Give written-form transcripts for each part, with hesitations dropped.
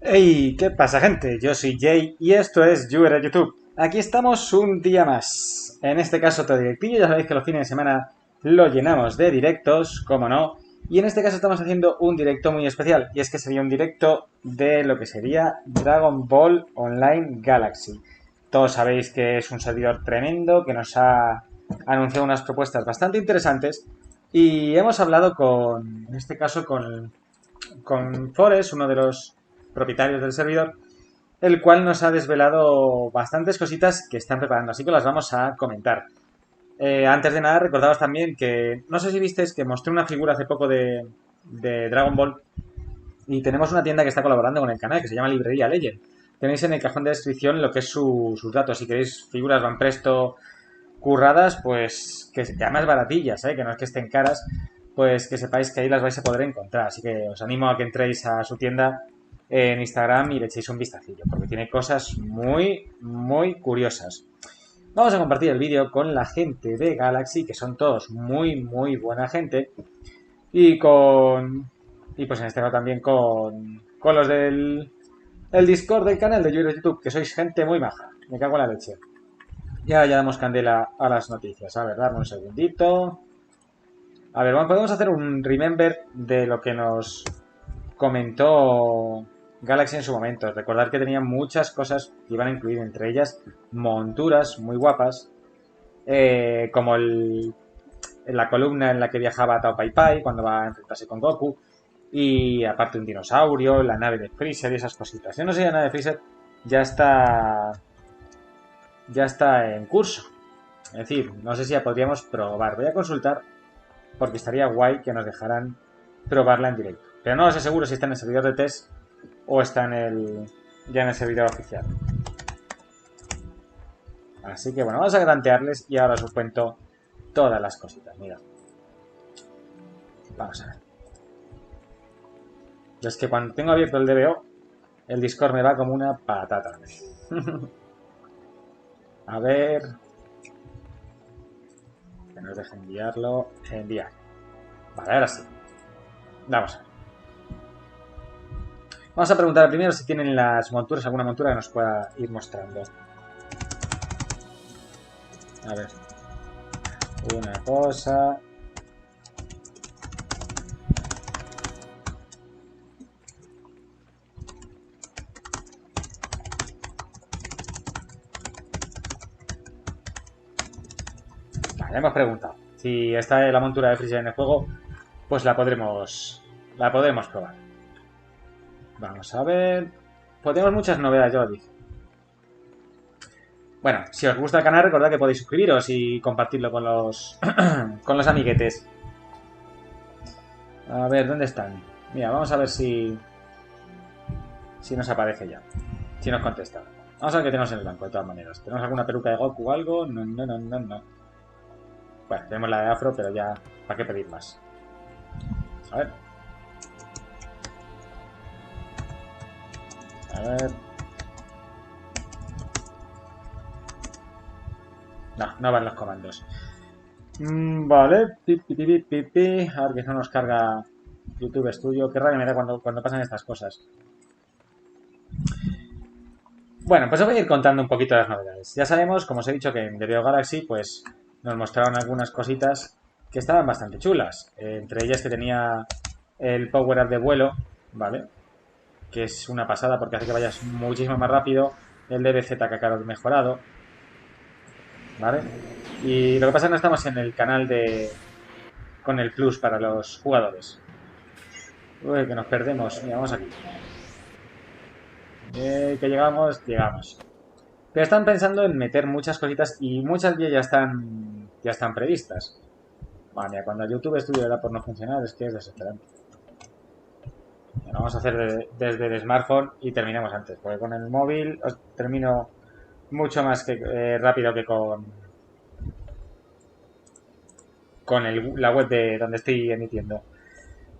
Hey, ¿qué pasa, gente? Yo soy Jay y esto es Youera YouTube. Aquí estamos un día más. En este caso, otro directillo. Ya sabéis que los fines de semana lo llenamos de directos, como no. Y en este caso estamos haciendo un directo muy especial. Y es que sería un directo de lo que sería Dragon Ball Online Galaxy. Todos sabéis que es un servidor tremendo que nos ha anunciado unas propuestas bastante interesantes. Y hemos hablado en este caso, con Forest, uno de los propietarios del servidor, el cual nos ha desvelado bastantes cositas que están preparando, así que las vamos a comentar. Antes de nada, recordaos también que, no sé si visteis que mostré una figura hace poco de Dragon Ball y tenemos una tienda que está colaborando con el canal que se llama Librería Legend. Tenéis en el cajón de descripción lo que es sus datos. Si queréis figuras Van Presto curradas, pues que además baratillas, que no es que estén caras, pues que sepáis que ahí las vais a poder encontrar. Así que os animo a que entréis a su tienda en Instagram y le echéis un vistacillo, porque tiene cosas muy, muy curiosas. Vamos a compartir el vídeo con la gente de Galaxy, que son todos muy, muy buena gente, y y pues en este caso también con los del el Discord del canal de YouTube, que sois gente muy maja. Me cago en la leche. Y ahora ya damos candela a las noticias. A ver, dame un segundito. A ver, bueno, podemos hacer un remember de lo que nos comentó Galaxy en su momento. Recordar que tenía muchas cosas que iban a incluir, entre ellas monturas muy guapas, como la columna en la que viajaba Tao Pai Pai cuando va a enfrentarse con Goku, y aparte un dinosaurio, la nave de Freezer y esas cositas. Yo no sé si la nave de Freezer ya está, ya está en curso. Es decir, no sé si la podríamos probar. Voy a consultar porque estaría guay que nos dejaran probarla en directo. Pero no os aseguro si está en el servidor de test o está ya en el servidor oficial. Así que bueno, vamos a grantearles y ahora os cuento todas las cositas. Mira. Vamos a ver. Yo es que cuando tengo abierto el DBO, el Discord me va como una patata. A ver. Que nos deje enviarlo. Enviar. Vale, ahora sí. Vamos a ver. Vamos a preguntar primero si tienen las monturas, alguna montura que nos pueda ir mostrando. A ver. Una cosa. Vale, hemos preguntado. Si está la montura de Freezer en el juego, pues la podremos probar. Vamos a ver. Pues tenemos muchas novedades, ya lo dije. Bueno, si os gusta el canal, recordad que podéis suscribiros y compartirlo con con los amiguetes. A ver, ¿dónde están? Mira, vamos a ver si nos aparece ya. Si nos contesta. Vamos a ver qué tenemos en el banco, de todas maneras. ¿Tenemos alguna peluca de Goku o algo? No, no, no, no, no. Bueno, tenemos la de Afro, pero ya, ¿para qué pedir más? A ver. A ver. No, no van los comandos. Vale. Pi, pi, pi, pi, pi. A ver que no nos carga YouTube Studio. Qué rabia me da cuando pasan estas cosas. Bueno, pues os voy a ir contando un poquito las novedades. Ya sabemos, como os he dicho, que en The Video Galaxy pues nos mostraron algunas cositas que estaban bastante chulas. Entre ellas que tenía el Power Up de vuelo, ¿vale? Que es una pasada porque hace que vayas muchísimo más rápido. El DBZ Kakarot mejorado, ¿vale? Y lo que pasa es que no estamos en el canal con el Plus para los jugadores. Uy, que nos perdemos. Mira, vamos aquí. Que llegamos. Pero están pensando en meter muchas cositas y muchas ya están previstas. Vale, mira, cuando el YouTube Studio le da por no funcionar es que es desesperante. Lo vamos a hacer desde el smartphone y terminamos antes, porque con el móvil termino mucho más rápido que con la web de donde estoy emitiendo.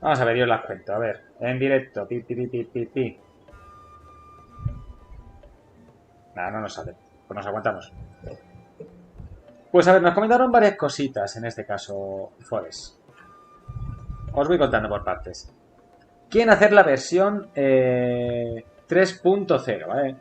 Vamos a ver, yo las cuento. A ver, en directo. Pi, pi, pi, pi, pi, pi. Nada, no nos sale. Pues nos aguantamos. Pues a ver, nos comentaron varias cositas en este caso, Forest. Os voy contando por partes. Quieren hacer la versión 3.0, ¿vale?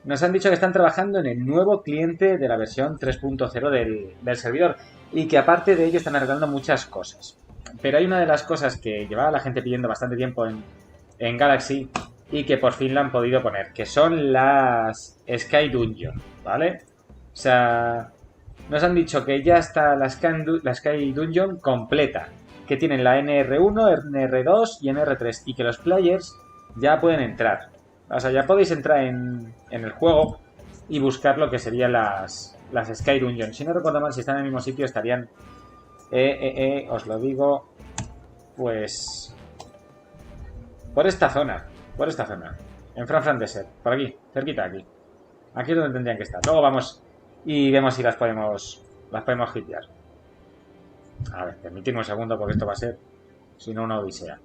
Nos han dicho que están trabajando en el nuevo cliente de la versión 3.0 del servidor y que aparte de ello están arreglando muchas cosas. Pero hay una de las cosas que llevaba la gente pidiendo bastante tiempo en Galaxy y que por fin la han podido poner, que son las Sky Dungeon, ¿vale? O sea, nos han dicho que ya está la Sky Dungeon completa, que tienen la NR1, NR2 y NR3 y que los players ya pueden entrar. O sea, ya podéis entrar en el juego y buscar lo que serían las Sky Dungeon. Si no recuerdo mal, si están en el mismo sitio estarían... os lo digo... Pues... Por esta zona. En Fran Desert. Por aquí. Cerquita aquí. Aquí es donde tendrían que estar. Luego vamos y vemos si las podemos hitear. A ver, permitidme un segundo porque esto va a ser... Si no, una odisea.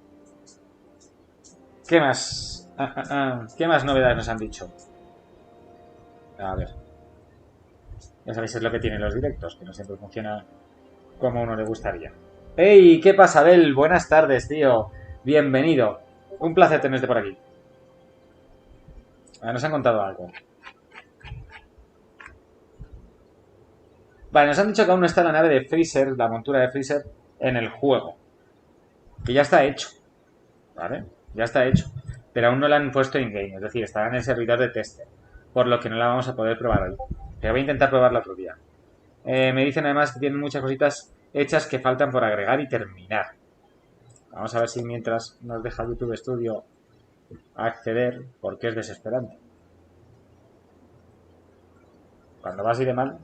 ¿Qué más? ¿Qué más novedades nos han dicho? A ver. Ya sabéis, es lo que tienen los directos, que no siempre funciona como a uno le gustaría. ¡Ey! ¿Qué pasa, Abel? Buenas tardes, tío. Bienvenido. Un placer tenerte por aquí. Nos han contado algo. Vale, nos han dicho que aún no está la nave de Freezer, la montura de Freezer, en el juego. Que ya está hecho. ¿Vale? Ya está hecho. Pero aún no la han puesto in-game, es decir, estará en el servidor de tester. Por lo que no la vamos a poder probar hoy. Pero voy a intentar probarla otro día. Me dicen además que tienen muchas cositas hechas que faltan por agregar y terminar. Vamos a ver si mientras nos deja YouTube Studio acceder, porque es desesperante. Cuando va así de mal.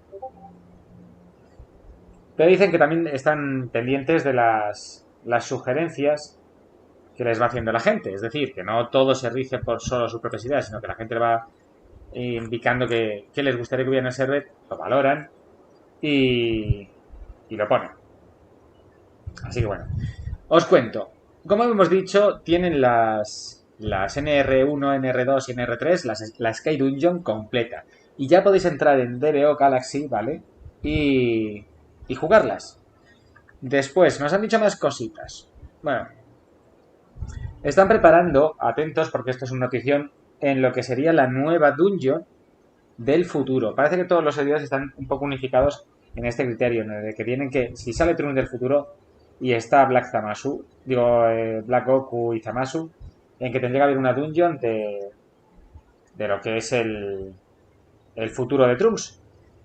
Pero dicen que también están pendientes de las sugerencias que les va haciendo la gente. Es decir, que no todo se rige por solo sus propias ideas, sino que la gente le va indicando que les gustaría que hubiera en el server, lo valoran y lo ponen. Así que bueno, os cuento. Como hemos dicho, tienen las NR1, NR2 y NR3, la Sky Dungeon completa. Y ya podéis entrar en DBO Galaxy, ¿vale? Y jugarlas. Después, nos han dicho más cositas. Bueno, están preparando, atentos porque esto es una notición, en lo que sería la nueva dungeon del futuro. Parece que todos los servidores están un poco unificados en este criterio, en el que tienen que, si sale Trunks del futuro y está Black Goku y Zamasu, en que tendría que haber una dungeon de lo que es el futuro de Trunks.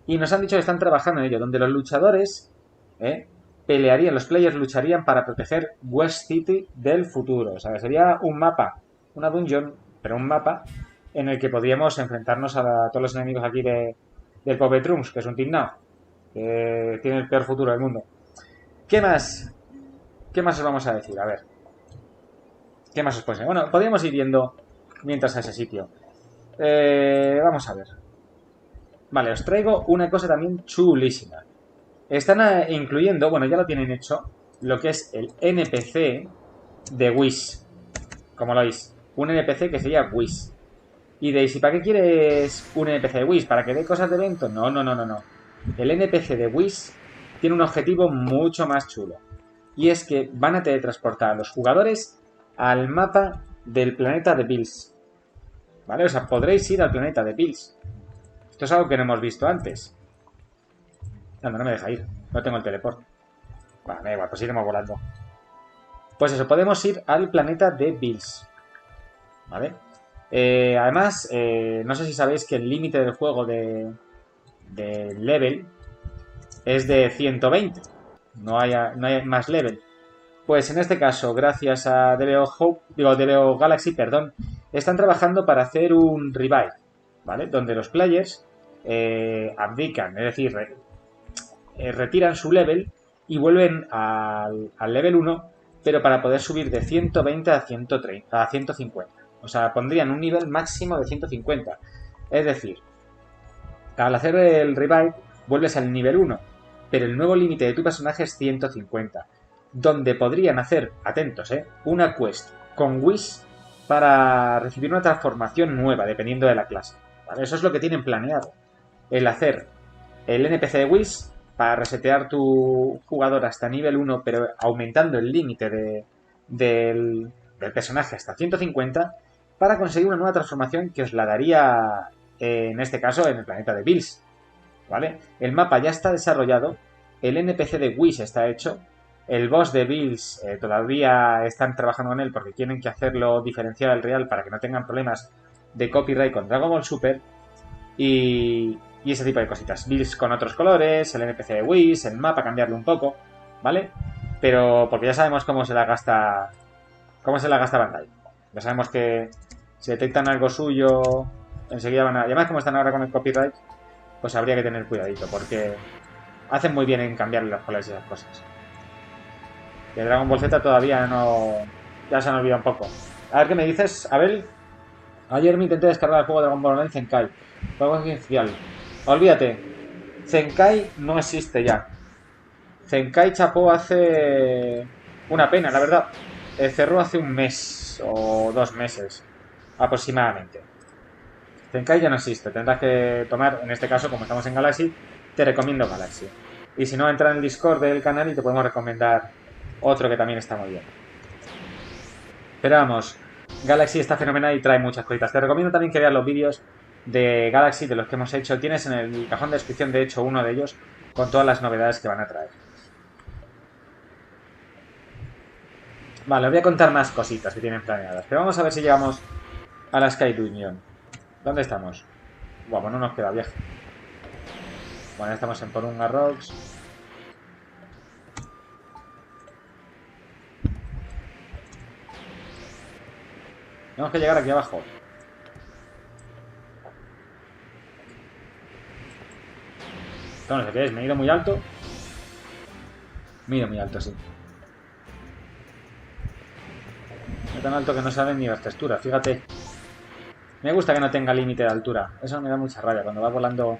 Y nos han dicho que están trabajando en ello, donde los luchadores los players lucharían para proteger West City del futuro. O sea, que sería un mapa, una dungeon, pero un mapa en el que podríamos enfrentarnos a todos los enemigos aquí del pobre Trunks, que es un Team Now, que tiene el peor futuro del mundo. ¿Qué más? ¿Qué más os vamos a decir? A ver. ¿Qué más os puede ser? Bueno, podríamos ir viendo mientras a ese sitio. Vamos a ver. Vale, os traigo una cosa también chulísima. Están incluyendo, bueno, ya lo tienen hecho, lo que es el NPC de Wish. Como lo veis. Un NPC que sería Wish. Y Daisy, ¿para qué quieres un NPC de Wish? ¿Para que dé cosas de evento? No. El NPC de Wish tiene un objetivo mucho más chulo. Y es que van a teletransportar a los jugadores al mapa del planeta de Bills. ¿Vale? O sea, podréis ir al planeta de Bills. Esto es algo que no hemos visto antes. No me deja ir. No tengo el teleport. Vale, da igual, pues iremos volando. Pues eso, podemos ir al planeta de Bills. ¿Vale? Además, no sé si sabéis que el límite del juego de level es de 120. No hay más level. Pues en este caso, gracias a DBO Galaxy, están trabajando para hacer un revive, ¿vale? Donde los players abdican, es decir, retiran su level y vuelven al level 1, pero para poder subir de 120 a 150. O sea, pondrían un nivel máximo de 150. Es decir, al hacer el revive, vuelves al nivel 1, pero el nuevo límite de tu personaje es 150. Donde podrían hacer, atentos, una quest con Wish para recibir una transformación nueva, dependiendo de la clase. ¿Vale? Eso es lo que tienen planeado. El hacer el NPC de Wish para resetear tu jugador hasta nivel 1, pero aumentando el límite del personaje hasta 150, para conseguir una nueva transformación que os la daría, en este caso, en el planeta de Bills, ¿vale? El mapa ya está desarrollado, el NPC de Whis está hecho, el boss de Bills todavía están trabajando con él porque quieren que hacerlo diferenciar al real para que no tengan problemas de copyright con Dragon Ball Super y ese tipo de cositas. Bills con otros colores, el NPC de Whis, el mapa cambiarlo un poco, ¿vale? Pero porque ya sabemos cómo se la gasta Bandai. Ya sabemos que si detectan algo suyo, enseguida van a... Y además, como están ahora con el copyright, pues habría que tener cuidadito, porque hacen muy bien en cambiarle los colores y esas cosas. Y el Dragon Ball Z todavía no... Ya se han olvidado un poco. A ver qué me dices, Abel. Ayer me intenté descargar el juego de Dragon Ball en Zenkai. Juego oficial. Olvídate. Zenkai no existe ya. Zenkai chapó hace... una pena, la verdad. Cerró hace un mes o 2 meses aproximadamente. Zenkai ya no existe. Tendrás que tomar, en este caso, como estamos en Galaxy, te recomiendo Galaxy. Y si no, entra en el Discord del canal y te podemos recomendar otro que también está muy bien. Pero vamos, Galaxy está fenomenal y trae muchas cositas. Te recomiendo también que veas los vídeos de Galaxy, de los que hemos hecho. Tienes en el cajón de descripción, de hecho, uno de ellos con todas las novedades que van a traer. Vale, os voy a contar más cositas que tienen planeadas. Pero vamos a ver si llegamos a la Sky Dungeon. ¿Dónde estamos? Bueno, no nos queda viaje. Bueno, estamos en Porunga Rocks. Tenemos que llegar aquí abajo. Esto no sé qué es, me he ido muy alto. Me he ido muy alto, sí. No tan alto que no saben ni las texturas, fíjate. Me gusta que no tenga límite de altura. Eso me da mucha rabia cuando vas volando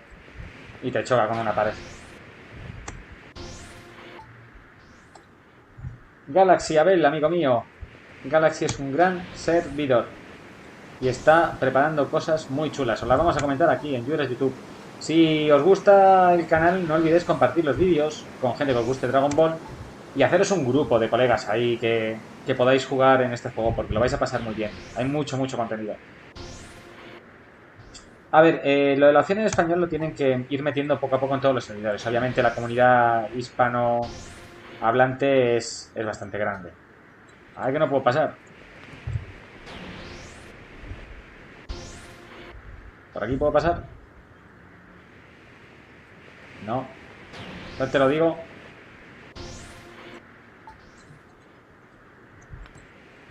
y te choca con una pared. Galaxy, Abel, amigo mío. Galaxy es un gran servidor y está preparando cosas muy chulas. Os las vamos a comentar aquí en YouTube. Si os gusta el canal, no olvidéis compartir los vídeos con gente que os guste Dragon Ball y haceros un grupo de colegas ahí que podáis jugar en este juego porque lo vais a pasar muy bien. Hay mucho contenido. A ver, lo de la opción en español lo tienen que ir metiendo poco a poco en todos los servidores. Obviamente la comunidad hispanohablante es bastante grande. A ver que no puedo pasar. ¿Por aquí puedo pasar? No. No te lo digo.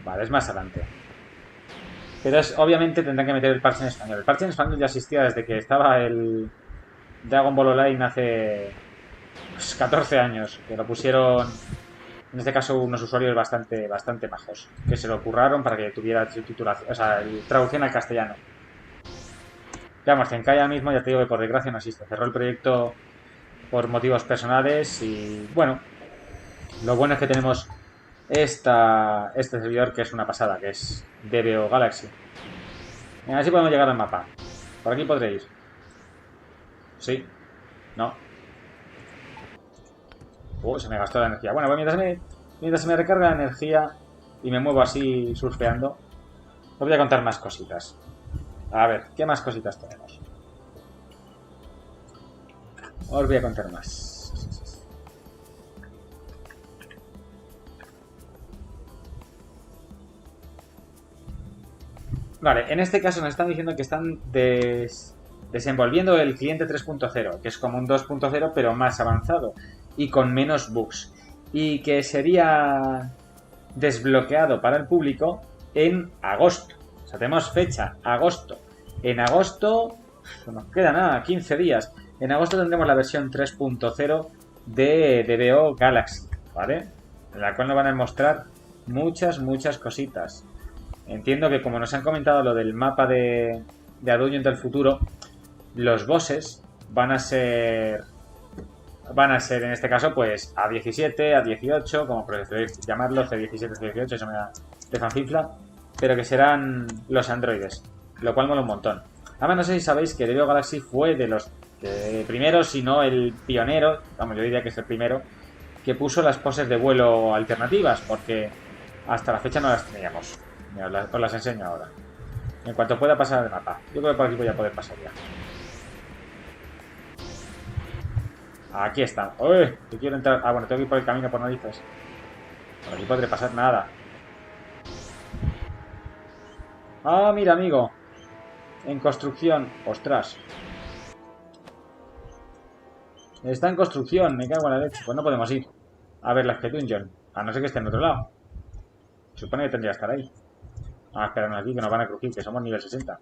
Vale, es más adelante. Pero obviamente tendrán que meter el parche en español. El parche en español ya existía desde que estaba el Dragon Ball Online hace 14 años. Que lo pusieron, en este caso, unos usuarios bastante majos. Que se lo curraron para que tuviera titulación, o sea, traducción al castellano. Vamos, Zenkai ahora mismo, ya te digo que por desgracia no existe. Cerró el proyecto por motivos personales y, bueno, lo bueno es que tenemos este servidor que es una pasada, que es DBO Galaxy. Venga, a ver si podemos llegar al mapa. Por aquí podré ir. Sí. No. Se me gastó la energía. Bueno, pues mientras se me recarga la energía y me muevo así surfeando, os voy a contar más cositas. A ver, ¿qué más cositas tenemos? Os voy a contar más. Vale, en este caso nos están diciendo que están desenvolviendo el cliente 3.0, que es como un 2.0 pero más avanzado y con menos bugs. Y que sería desbloqueado para el público en agosto. O sea, tenemos fecha, agosto. En agosto no nos queda nada, 15 días. En agosto tendremos la versión 3.0 de DBO Galaxy, ¿vale? En la cual nos van a mostrar muchas cositas. Entiendo que como nos han comentado lo del mapa de Dungeon del futuro, los bosses van a ser en este caso pues a 17, a 18, como preferís llamarlo, C17, C18, eso me da de fanfifla, pero que serán los androides, lo cual mola un montón. Además, no sé si sabéis que DBO Galaxy fue de los primeros, si no el pionero, vamos, yo diría que es el primero, que puso las poses de vuelo alternativas, porque hasta la fecha no las teníamos. Mira, os las enseño ahora. En cuanto pueda pasar el mapa. Yo creo que por aquí voy a poder pasar ya. Aquí está. ¡Uy! Que quiero entrar. Ah, bueno, tengo que ir por el camino por narices. Por aquí podré pasar nada. Ah, mira, amigo. En construcción. Ostras. Está en construcción. Me cago en la leche. Pues no podemos ir. A ver la Sky Dungeon. A no ser que esté en otro lado. Supone que tendría que estar ahí. Ah, esperarnos aquí que nos van a crujir, que somos nivel 60.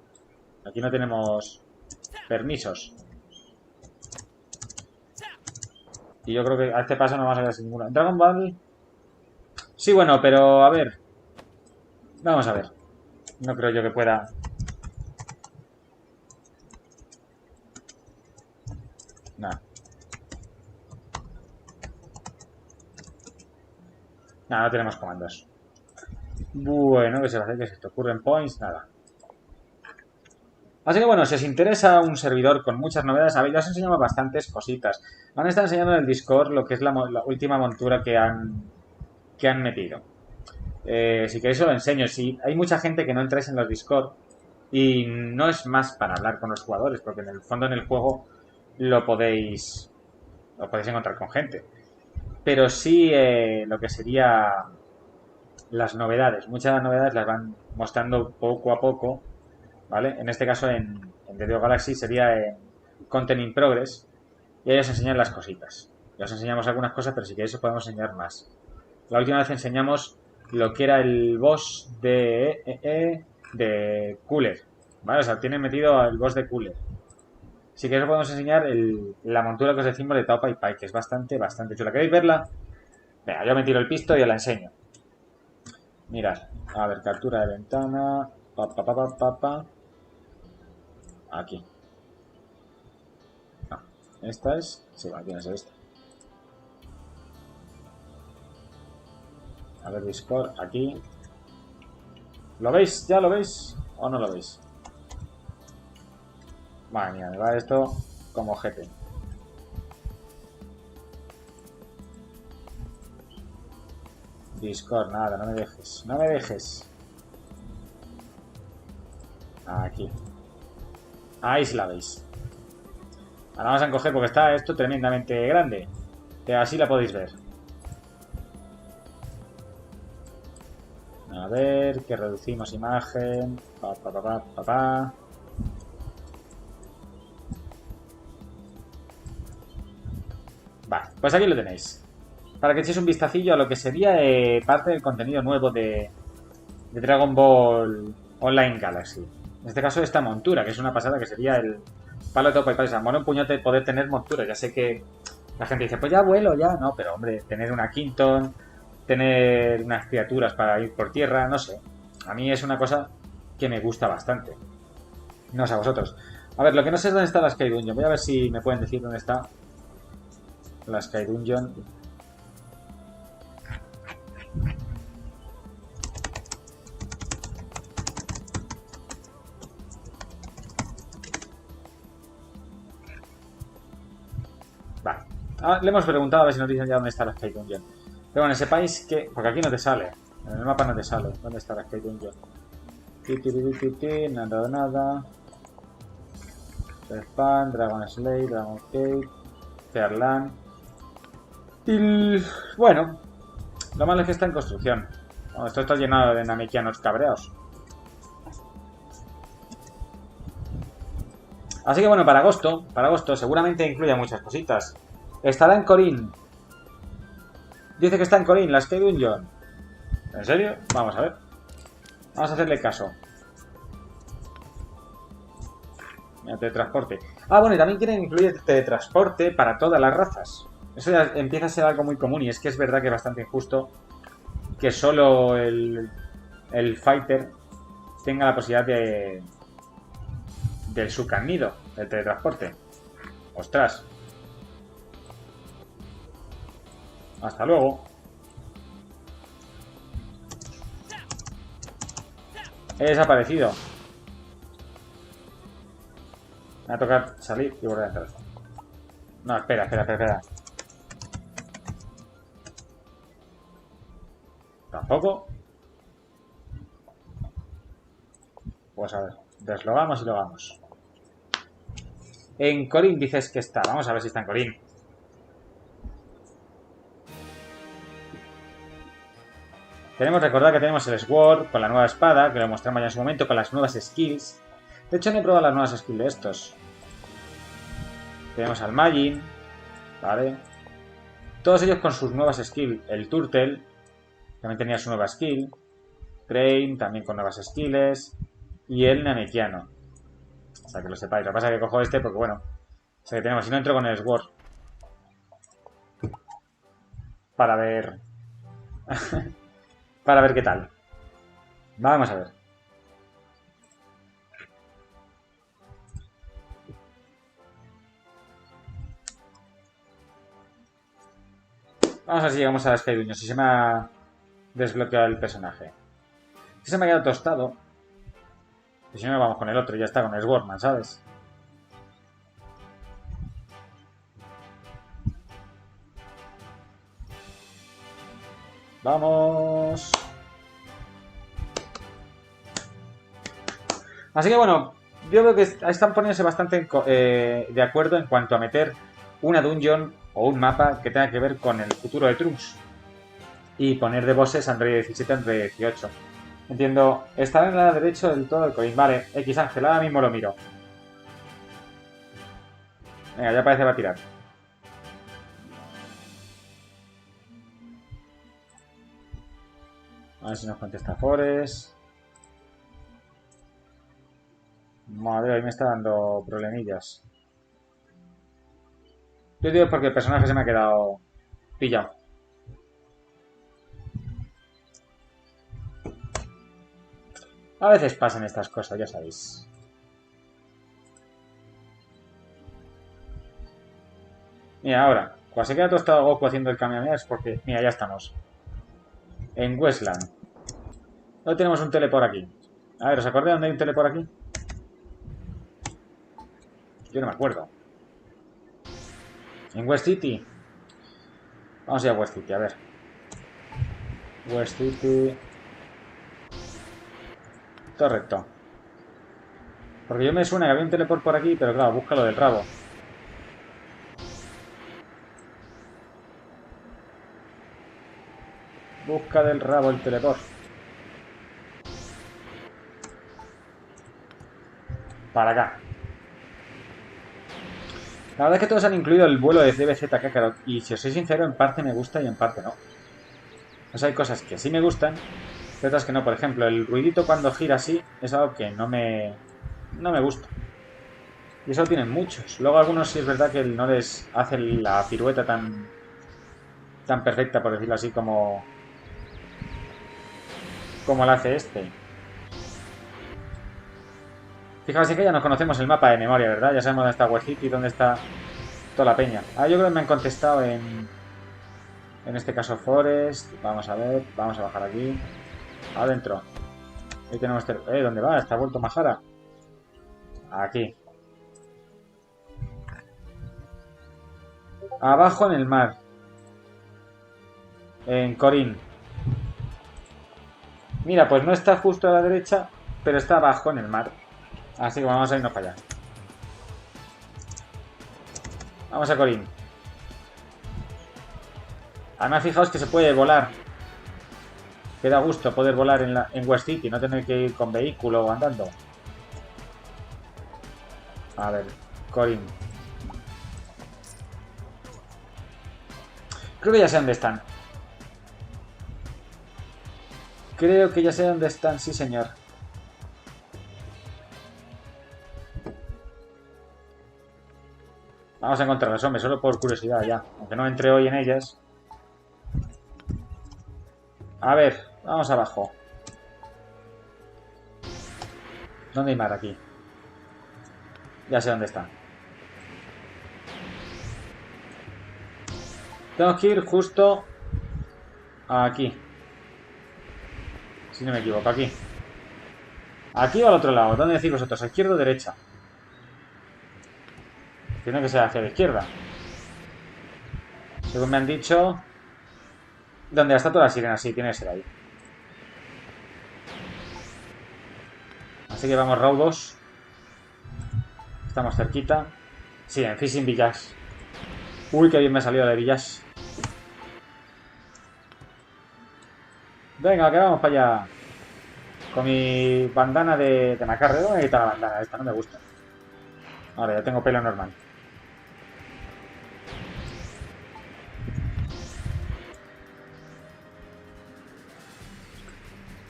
Aquí no tenemos permisos. Y yo creo que a este paso no vamos a ver sin ninguno. Dragon Ball. Sí, bueno, pero a ver. Vamos a ver. No creo yo que pueda. Nada. Nada, no tenemos comandos. Bueno, ¿qué se va a hacer? ¿Qué es esto? Current points, nada. Así que bueno, si os interesa un servidor con muchas novedades, a ver, ya os enseñamos bastantes cositas. Van a estar enseñando en el Discord lo que es la última montura que han metido. Si queréis os lo enseño. Si hay mucha gente que no entráis en los Discord y no es más para hablar con los jugadores, porque en el fondo en el juego lo podéis encontrar con gente. Pero sí lo que sería las novedades. Muchas novedades las van mostrando poco a poco, ¿vale? En este caso en The Galaxy sería en Content in Progress y ahí os enseñan las cositas. Ya os enseñamos algunas cosas, pero si queréis os podemos enseñar más. La última vez enseñamos lo que era el boss de Cooler, ¿vale? O sea, tienen metido el boss de Cooler. Si queréis os podemos enseñar la montura que os decimos de Tao Pai Pai, que es bastante chula. ¿Queréis verla? Venga, yo me tiro el pisto y os la enseño. Mirad, a ver, captura de ventana. Aquí. No, esta es. Sí, bueno, tiene que ser esta. A ver, Discord, aquí. ¿Lo veis? ¿Ya lo veis? ¿O no lo veis? Madre mía, me va esto como GT. Discord, nada, no me dejes. No me dejes. Aquí. Ahí sí la veis. Ahora vamos a encoger porque está esto tremendamente grande. Que así la podéis ver. A ver, que reducimos imagen. Vale, pues aquí lo tenéis. Para que echéis un vistacillo a lo que sería parte del contenido nuevo de Dragon Ball Online Galaxy. En este caso esta montura, que es una pasada, que sería el palo de topa y paisa. Mono un puñote poder tener montura. Ya sé que la gente dice, pues ya vuelo, ya. No, pero hombre, tener una Quinton, tener unas criaturas para ir por tierra, no sé. A mí es una cosa que me gusta bastante. No sé a vosotros. A ver, lo que no sé es dónde está la Sky Dungeon. Voy a ver si me pueden decir dónde está la Sky Dungeon. Vale. Ah, le hemos preguntado a ver si nos dicen ya dónde está la Sky Dungeon. Pero bueno, sepáis que... Porque aquí no te sale. En el mapa no te sale. ¿Dónde está la Sky Dungeon? Nada, nada. Spam, Dragon Slay, Dragon Cave, Fairland. Y... Bueno, lo malo es que está en construcción. Bueno, esto está llenado de namekianos cabreados. Así que bueno, para agosto seguramente incluya muchas cositas. Estará en Corín. Dice que está en Corín, la Sky Dungeon. ¿En serio? Vamos a ver. Vamos a hacerle caso. El teletransporte. Ah, bueno, y también quieren incluir el teletransporte para todas las razas. Eso ya empieza a ser algo muy común y es que es verdad que es bastante injusto que solo el fighter tenga la posibilidad del subcarnido, del teletransporte. Ostras. Hasta luego. He desaparecido. Me va a tocar salir y volver a entrar. No, espera. ¿Tampoco? Pues a ver, deslogamos y logamos. En Corín dices que está. Vamos a ver si está en Corín. Recordar que tenemos el Sword con la nueva espada, que lo mostramos ya en su momento, con las nuevas skills. De hecho, no he probado las nuevas skills de estos. Tenemos al Magin, ¿vale? Todos ellos con sus nuevas skills. El Turtle también tenía su nueva skill. Train también con nuevas skills. Y el Namekiano. O sea, que lo sepáis. Lo que pasa es que cojo este porque, bueno, o sea que tenemos. Si no, entro con el Sword. Para ver... para ver qué tal. Vamos a ver. Vamos a ver si llegamos a Sky Dungeon. Si se me ha desbloqueado el personaje. Si se me ha quedado tostado. Y si no, vamos con el otro. Ya está, con el Swordman, ¿sabes? ¡Vamos! Así que bueno, yo veo que están poniéndose bastante de acuerdo en cuanto a meter una dungeon o un mapa que tenga que ver con el futuro de Trunks. Y poner de bosses Android 17 Android 18. Entiendo, estará en el lado derecho del todo el coin. Vale, X Ángel, ahora mismo lo miro. Venga, ya parece que va a tirar. A ver si nos contesta Forest. Madre, hoy me está dando problemillas. Yo digo porque el personaje se me ha quedado pillado. A veces pasan estas cosas, ya sabéis. Mira, ahora, cuando se queda tostado Goku haciendo el Kamehameha es porque, mira, ya estamos. En Westland. No tenemos un teleport aquí. A ver, ¿os acordáis dónde hay un teleport aquí? Yo no me acuerdo. En West City. Vamos a ir a West City, a ver. West City. Todo recto. Porque yo me suena que había un teleport por aquí, pero claro, busca lo del rabo. Busca del rabo el teleport. Para acá. La verdad es que todos han incluido el vuelo de DBZ Kakarot. Y si os soy sincero, en parte me gusta y en parte no. O sea, hay cosas que sí me gustan, pero otras que no. Por ejemplo, el ruidito cuando gira así es algo que no me gusta. Y eso lo tienen muchos. Luego algunos sí es verdad que no les hace la pirueta tan perfecta, por decirlo así, como la hace este. Fijaos, que ya nos conocemos el mapa de memoria, ¿verdad? Ya sabemos dónde está West City y dónde está toda la peña. Ah, yo creo que me han contestado en este caso Forest. Vamos a ver, vamos a bajar aquí. Adentro. Ahí tenemos este... ¿dónde va? ¿Está vuelto Majara? Aquí. Abajo en el mar. En Corín. Mira, pues no está justo a la derecha, pero está abajo en el mar. Así que vamos a irnos para allá. Vamos a Corín. Además, fijaos que se puede volar. Que da gusto poder volar en West City, no tener que ir con vehículo o andando. A ver, Corín. Creo que ya sé dónde están. Creo que ya sé dónde están, sí señor. Vamos a encontrarlas, hombre, solo por curiosidad ya. Aunque no entre hoy en ellas. A ver, vamos abajo. ¿Dónde hay mar aquí? Ya sé dónde están. Tengo que ir justo aquí. Si no me equivoco, aquí. Aquí o al otro lado. ¿Dónde decís vosotros? ¿A izquierda o derecha? Tiene que ser hacia la izquierda. Según me han dicho... ¿Dónde está toda la sirena? Sí, tiene que ser ahí. Así que vamos raudos. Estamos cerquita. Sí, en Fishing Village. Uy, qué bien me ha salido la de Village. Venga, que vamos para allá. Con mi bandana de macarre. ¿Dónde está la bandana esta? No me gusta. Ahora ya tengo pelo normal.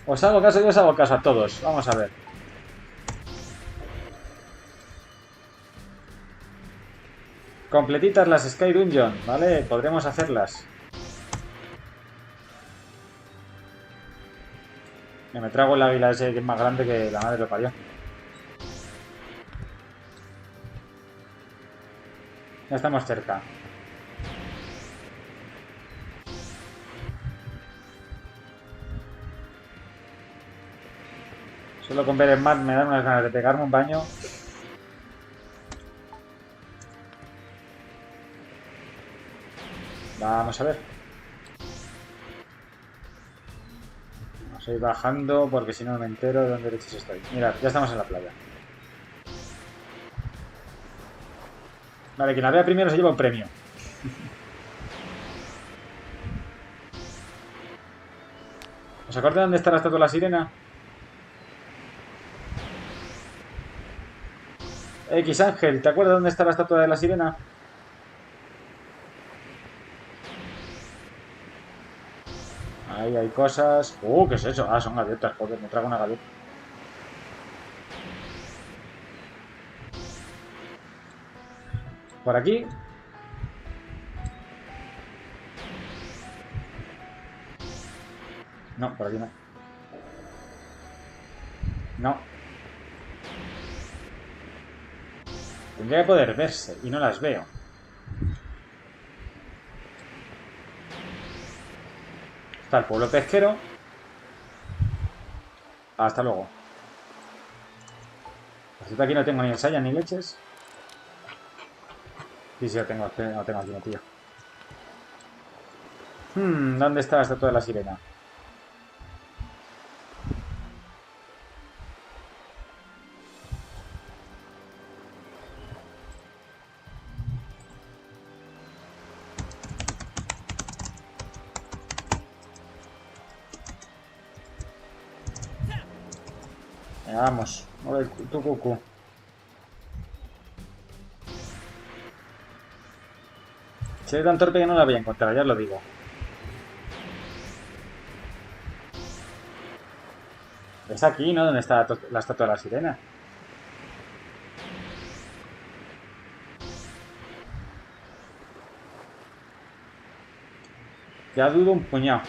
Os hago caso y os hago caso a todos. Vamos a ver. Completitas las Sky Dungeon, ¿vale? Podremos hacerlas. Me trago el águila ese que es más grande que la madre lo parió. Ya estamos cerca. Solo con ver el mar me dan unas ganas de pegarme un baño. Vamos a ver. Vamos a ir bajando porque si no me entero de dónde derechos estoy. Mirad, ya estamos en la playa. Vale, quien la vea primero se lleva un premio. ¿Os acordáis de dónde está la estatua de la sirena? X Ángel, ¿te acuerdas dónde está la estatua de la sirena? Ahí hay cosas. ¿Qué es eso? Ah, son gaviotas, joder, me trago una gaviota. Por aquí. No, por aquí no. No. Tendría que poder verse y no las veo. Está el pueblo pesquero. Hasta luego. Resulta aquí no tengo ni ensayas ni leches. Sí, sí, lo tengo aquí metido. ¿Dónde está la estatua de la sirena? Venga, vamos. Mueve tu cucu. Si eres tan torpe que no la voy a encontrar, ya os lo digo. Es aquí, ¿no? ¿Dónde está la estatua de la sirena? Ya dudo un puñado.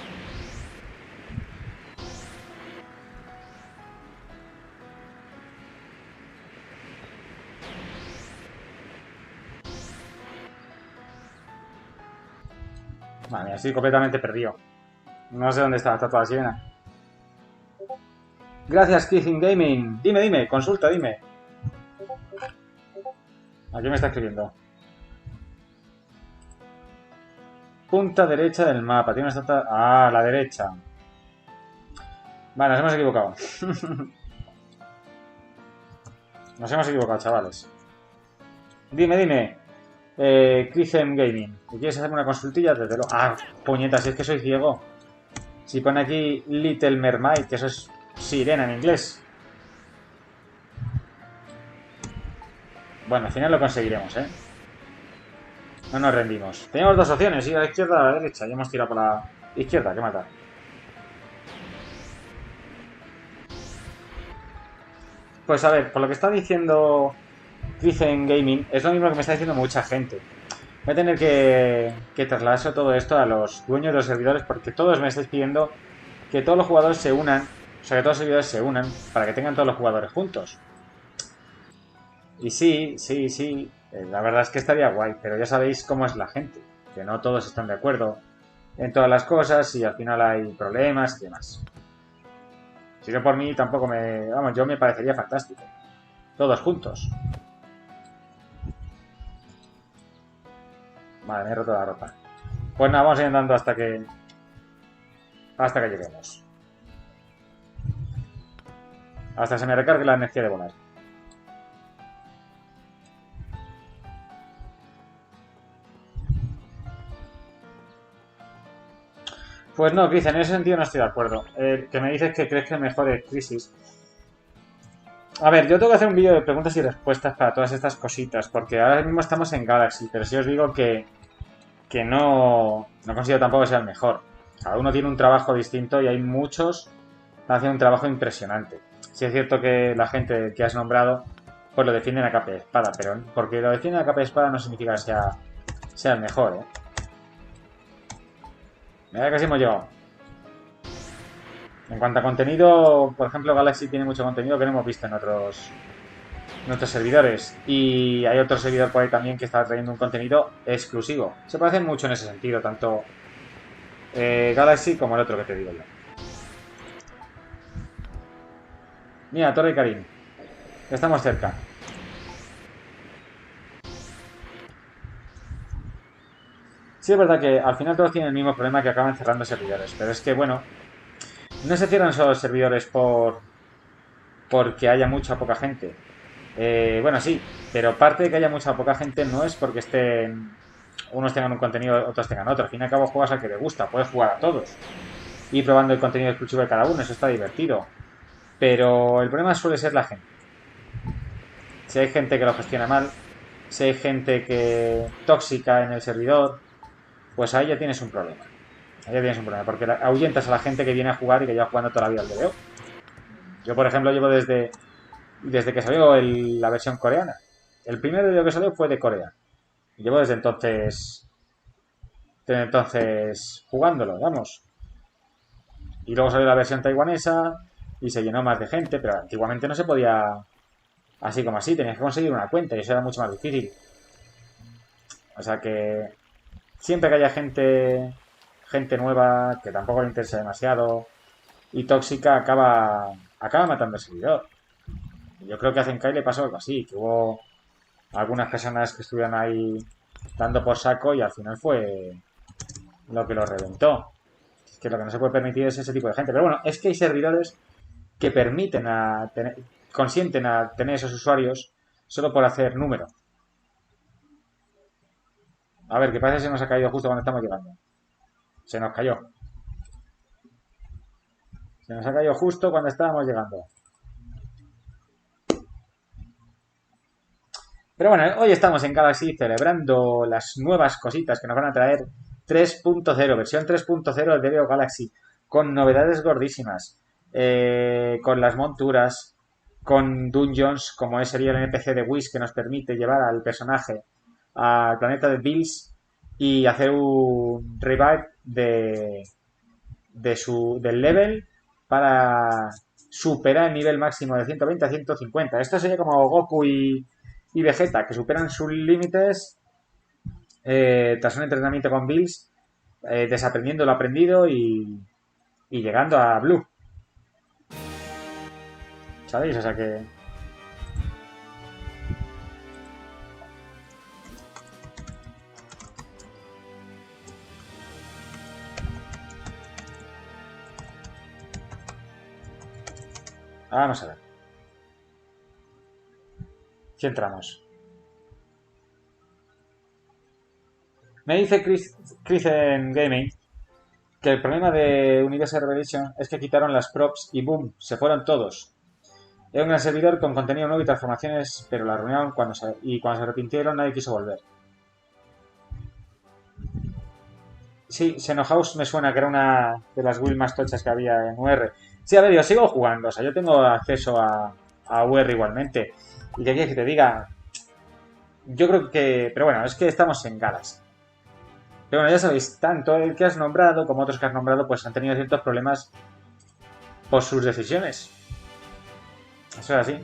Vale, estoy completamente perdido. No sé dónde está la estatua de la sirena. Gracias, Kissing Gaming. Dime, consulta, dime. Aquí me está escribiendo. Punta derecha del mapa. Tiene una estatua. Ah, la derecha. Vale, nos hemos equivocado. Nos hemos equivocado, chavales. Dime. Kissing Gaming. ¿Quieres hacerme una consultilla? Desde luego. Ah, puñetas, si es que soy ciego. Si pone aquí Little Mermaid, que eso es sirena en inglés. Bueno, al final lo conseguiremos, ¿eh? No nos rendimos. Teníamos dos opciones, ir a la izquierda o a la derecha. Y hemos tirado por la izquierda, que matar. Pues a ver, por lo que está diciendo Kissing Gaming, es lo mismo que me está diciendo mucha gente. Voy a tener que trasladar todo esto a los dueños de los servidores porque todos me estáis pidiendo que todos los jugadores se unan, o sea, que todos los servidores se unan para que tengan todos los jugadores juntos. Y sí, la verdad es que estaría guay, pero ya sabéis cómo es la gente, que no todos están de acuerdo en todas las cosas y al final hay problemas y demás. Si no por mí tampoco vamos, yo me parecería fantástico. Todos juntos. Vale, me he roto la ropa. Pues nada, vamos a ir andando hasta que lleguemos. Hasta se me recargue la energía de volar. Pues no, Chris, en ese sentido no estoy de acuerdo. Que me dices que crees que es mejor el Crisis. A ver, yo tengo que hacer un vídeo de preguntas y respuestas para todas estas cositas, porque ahora mismo estamos en Galaxy, pero si os digo que no considero tampoco que sea el mejor. Cada uno tiene un trabajo distinto y hay muchos que están haciendo un trabajo impresionante. Sí es cierto que la gente que has nombrado pues lo defienden a capa de espada, pero porque lo defienden a capa de espada no significa que sea el mejor, ¿eh? Mira, casi hemos llegado. En cuanto a contenido, por ejemplo, Galaxy tiene mucho contenido que no hemos visto en otros servidores. Y hay otro servidor por ahí también que está trayendo un contenido exclusivo. Se parecen mucho en ese sentido, tanto Galaxy como el otro que te digo yo. Mira, Torre Karim. Estamos cerca. Sí, es verdad que al final todos tienen el mismo problema que acaban cerrando servidores. Pero es que, bueno, no se cierran solo servidores porque haya mucha poca gente. Bueno, sí, pero parte de que haya mucha poca gente no es porque unos tengan un contenido, otros tengan otro. Al fin y al cabo juegas al que te gusta, puedes jugar a todos. Y probando el contenido exclusivo de cada uno, eso está divertido. Pero el problema suele ser la gente. Si hay gente que lo gestiona mal, si hay gente que tóxica en el servidor, pues ahí ya tienes un problema. Ahí ya tienes un problema, porque ahuyentas a la gente que viene a jugar y que lleva jugando toda la vida al DBO. Yo, por ejemplo, llevo desde que salió la versión coreana. El primer video que salió fue de Corea. Llevo desde entonces jugándolo, vamos. Y luego salió la versión taiwanesa y se llenó más de gente, pero antiguamente no se podía así como así, tenías que conseguir una cuenta y eso era mucho más difícil. O sea que siempre que haya gente nueva que tampoco le interesa demasiado y tóxica, acaba matando el servidor. Yo creo que a Zenkai le pasó algo así, que hubo algunas personas que estuvieron ahí dando por saco y al final fue lo que lo reventó. Es que lo que no se puede permitir es ese tipo de gente. Pero bueno, es que hay servidores que consienten a tener esos usuarios solo por hacer número. A ver, que parece que se nos ha caído justo cuando estamos llegando. Se nos cayó. Se nos ha caído justo cuando estábamos llegando. Pero bueno, hoy estamos en Galaxy celebrando las nuevas cositas que nos van a traer 3.0, versión 3.0 del DBO Galaxy, con novedades gordísimas, con las monturas, con dungeons, como sería el NPC de Wish que nos permite llevar al personaje al planeta de Bills y hacer un revive del level para superar el nivel máximo de 120 a 150. Esto sería como Goku y Vegeta, que superan sus límites tras un entrenamiento con Bills, desaprendiendo lo aprendido y llegando a Blue. ¿Sabéis? O sea que... Vamos a ver. Si entramos. Me dice Chris en Gaming que el problema de Universal Revelation es que quitaron las props y boom, se fueron todos. Era un gran servidor con contenido nuevo y transformaciones, pero la reunieron cuando se arrepintieron nadie quiso volver. Sí, Xenohouse me suena que era una de las builds más tochas que había en UR. Sí, a ver, yo sigo jugando, o sea, yo tengo acceso a UR igualmente. Y que quieres que te diga, yo creo que... Pero bueno, es que estamos en Galaxy. Pero bueno, ya sabéis, tanto el que has nombrado como otros que has nombrado, pues han tenido ciertos problemas por sus decisiones. Eso es así.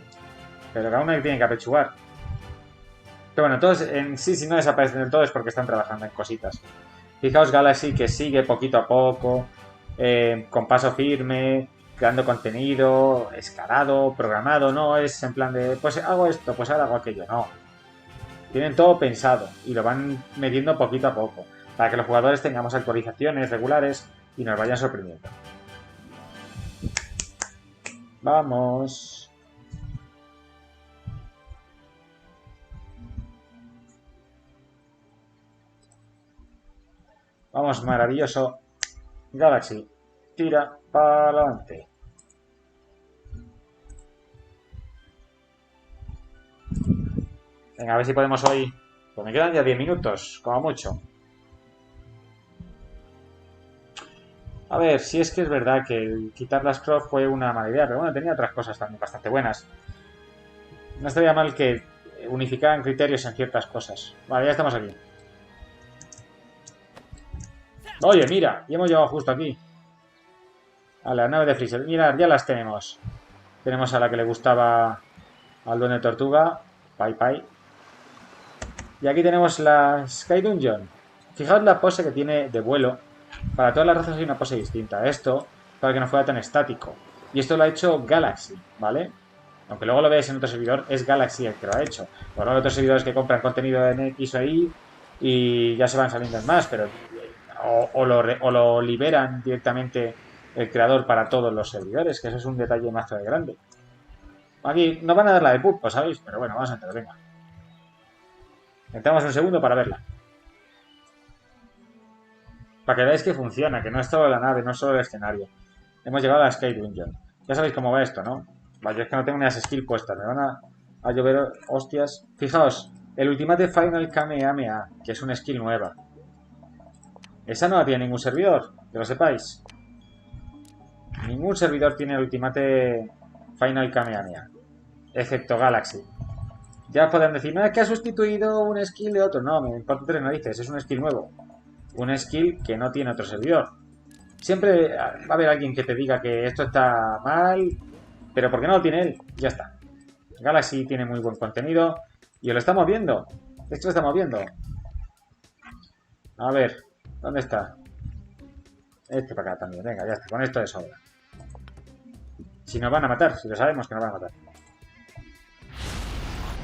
Pero cada uno tiene que apechugar. Pero bueno, todos en sí, si no desaparecen del todo es porque están trabajando en cositas. Fijaos Galaxy que sigue poquito a poco, con paso firme, creando contenido, escalado, programado, no es en plan de, pues hago esto, pues ahora hago aquello, no. Tienen todo pensado y lo van metiendo poquito a poco, para que los jugadores tengamos actualizaciones regulares y nos vayan sorprendiendo. Vamos. Vamos, maravilloso. Galaxy, tira para adelante. Venga, a ver si podemos hoy... Pues me quedan ya 10 minutos, como mucho. A ver, si es que es verdad que el quitar las Croft fue una mala idea, pero bueno, tenía otras cosas también bastante buenas. No estaría mal que unificaran criterios en ciertas cosas. Vale, ya estamos aquí. Oye, mira, ya hemos llegado justo aquí. A la nave de Freezer. Mirad, ya las tenemos. Tenemos a la que le gustaba al duende tortuga. Pai Pai. Y aquí tenemos la Sky Dungeon. Fijaos la pose que tiene de vuelo. Para todas las razas hay una pose distinta. Esto, para que no fuera tan estático. Y esto lo ha hecho Galaxy, ¿vale? Aunque luego lo veáis en otro servidor, es Galaxy el que lo ha hecho. Bueno, hay otros servidores que compran contenido en X o Y y ya se van saliendo en más, pero o lo liberan directamente el creador para todos los servidores, que eso es un detalle más grande. Aquí nos van a dar la de pulpo, ¿sabéis? Pero bueno, vamos a entrar, venga. Entramos un segundo para verla. Para que veáis que funciona, que no es solo la nave, no es solo el escenario. Hemos llegado a la Sky Dungeon. Ya sabéis cómo va esto, ¿no? Vaya, es que no tengo ni las skills puestas. Me van a llover hostias. Fijaos, el Ultimate Final Kamehameha, que es una skill nueva. Esa no la tiene ningún servidor, que lo sepáis. Ningún servidor tiene el Ultimate Final Kamehameha, excepto Galaxy. Ya podrán decir, no es que ha sustituido un skill de otro. No, me importa tres narices, es un skill nuevo. Un skill que no tiene otro servidor. Siempre va a haber alguien que te diga que esto está mal, pero ¿por qué no lo tiene él? Ya está. Galaxy tiene muy buen contenido y os lo estamos viendo. Esto lo estamos viendo. A ver, ¿dónde está? Este para acá también. Venga, ya está. Con esto de sobra. Si nos van a matar, si lo sabemos que nos van a matar.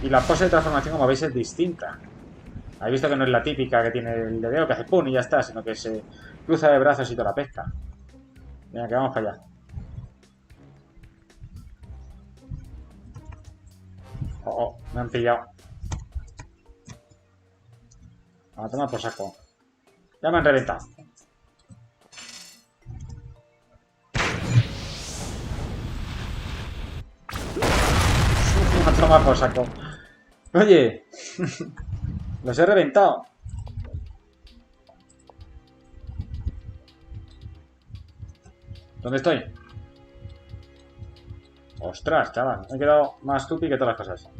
Y la pose de transformación, como veis, es distinta. Habéis visto que no es la típica que tiene el dedeo que hace pum y ya está, sino que se cruza de brazos y toda la pesca. Venga, que vamos para allá. Oh, me han pillado. Vamos a tomar por saco. Ya me han reventado. Vamos a tomar por saco. Oye, los he reventado. ¿Dónde estoy? Ostras, chaval. Me he quedado más estúpido que todas las cosas.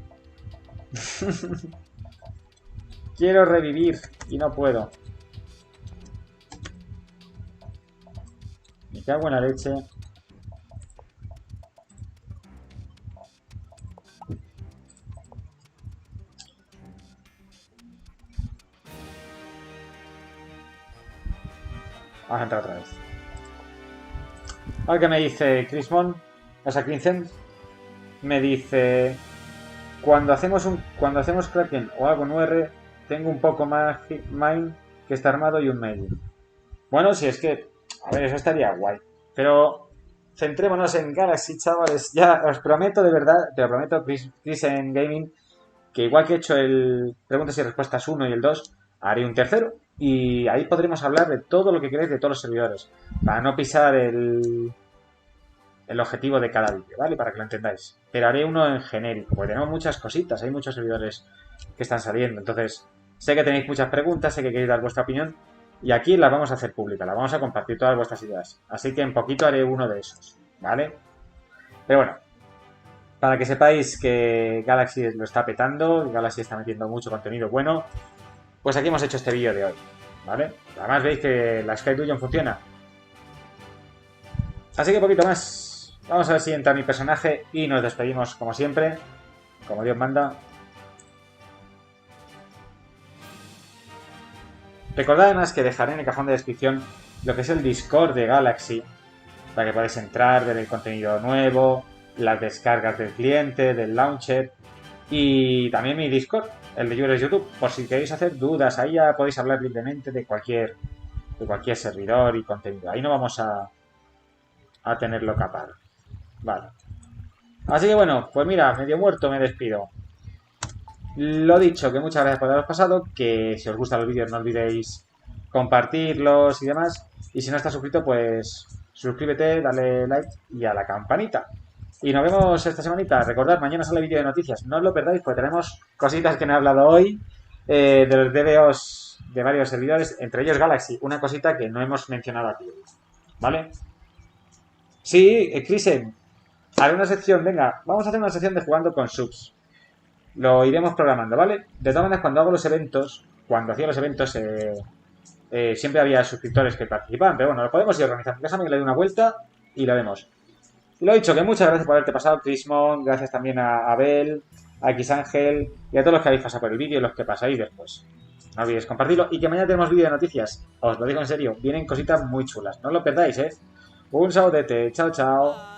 Quiero revivir y no puedo. Me cago en la leche. Vamos a entrar otra vez. Algo que me dice Crismon, o sea, Crimson, me dice: cuando hacemos Kraken o algo en UR, tengo un poco más Mine que está armado y un medio. Bueno, si es que, a ver, eso estaría guay. Pero centrémonos en Galaxy, chavales. Ya os prometo, de verdad, te lo prometo, Chris en Gaming, que igual que he hecho el preguntas y respuestas 1 y el 2, haré un tercero. Y ahí podremos hablar de todo lo que queréis de todos los servidores. Para no pisar el objetivo de cada vídeo, ¿vale? Para que lo entendáis. Pero haré uno en genérico, porque tenemos muchas cositas, hay muchos servidores que están saliendo. Entonces, sé que tenéis muchas preguntas, sé que queréis dar vuestra opinión, y aquí las vamos a hacer públicas, las vamos a compartir todas vuestras ideas. Así que en poquito haré uno de esos, ¿vale? Pero bueno, para que sepáis que Galaxy lo está petando, Galaxy está metiendo mucho contenido bueno, pues aquí hemos hecho este vídeo de hoy, ¿vale? Además veis que la Sky Dungeon funciona. Así que poquito más. Vamos a ver si entra mi personaje y nos despedimos como siempre, como Dios manda. Recordad además que dejaré en el cajón de descripción lo que es el Discord de Galaxy, para que podáis entrar, ver el contenido nuevo, las descargas del cliente, del launcher, y también mi Discord, el de YouTube, por si queréis hacer dudas. Ahí ya podéis hablar libremente de cualquier servidor y contenido. Ahí no vamos a tenerlo capado. Vale. Así que bueno, pues mira, medio muerto me despido. Lo dicho, que muchas gracias por haberos pasado, que si os gustan los vídeos no olvidéis compartirlos y demás. Y si no estás suscrito, pues suscríbete, dale like y a la campanita. Y nos vemos esta semanita. Recordad, mañana sale vídeo de noticias. No os lo perdáis porque tenemos cositas que no he hablado hoy de los DBOs de varios servidores, entre ellos Galaxy. Una cosita que no hemos mencionado aquí. ¿Vale? Sí, Crisen, haré una sección, venga, vamos a hacer una sección de jugando con subs. Lo iremos programando, ¿vale? De todas maneras, cuando hago los eventos, cuando hacía los eventos, siempre había suscriptores que participaban, pero bueno, lo podemos ir organizando. Déjame que le dé una vuelta y lo vemos. Y lo he dicho, que muchas gracias por haberte pasado, Crismon, gracias también a Abel, a Xángel y a todos los que habéis pasado por el vídeo y los que pasáis después. No olvidéis compartirlo y que mañana tenemos vídeo de noticias. Os lo digo en serio, vienen cositas muy chulas. No os lo perdáis, ¿eh? Un saludete, chao, chao.